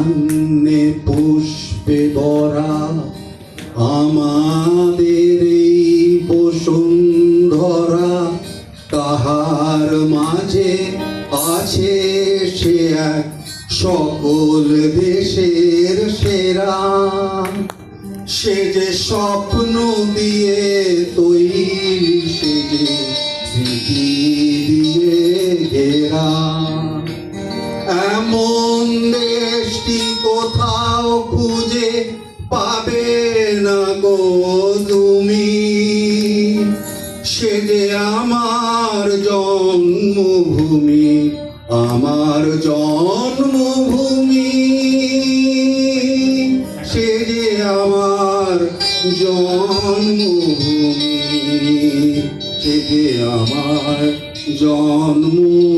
নবান্নে পুষ্পে ভরা আমাদের এই বসুন্ধরা, তাহার মাঝে আছে সে এক সকল দেশের সেরা। সে যে স্বপ্ন দিয়ে তৈরি, সে যে স্মৃতি দিয়ে ঘেরা। এমন দেশটি কোথাও খুঁজে পাবে না গো তুমি। সে যে আমার জন্মভূমি, আমার জন্মভূমি। সে যে আমার জন্মভূমি, সে যে আমার জন্মভূমি।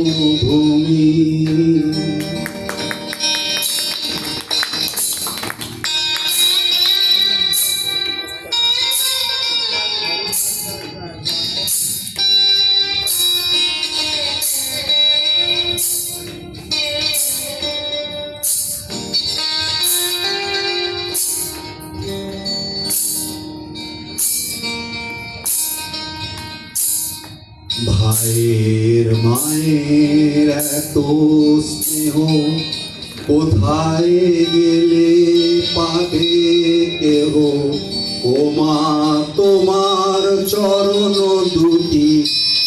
ভাইয়ের মায়ের এত স্নেহ কোথায় গেলে পাবে কেহ। ও মা, তোমার চরণ দুটি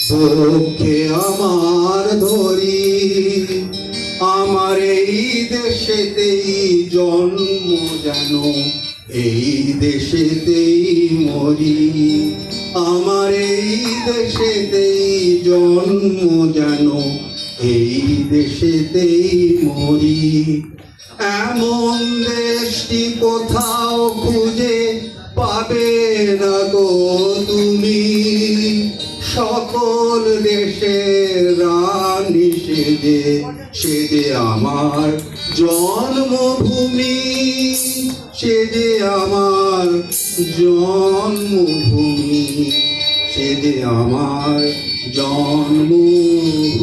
পক্ষে আমার ধরি। আমার এই দেশেতেই জন্ম যেন এই দেশেতেই মরি। আমার এই দেশেতেই জন্ম যেন এই দেশেতেই মরি। এমন দেশটি কোথাও খুঁজে পাবে না গো তুমি। সকল দেশের রানী সেজে, সে যে আমার জন্মভূমি। সে যে আমার জন্মভূমি, সে যে আমার জন্মভূমি।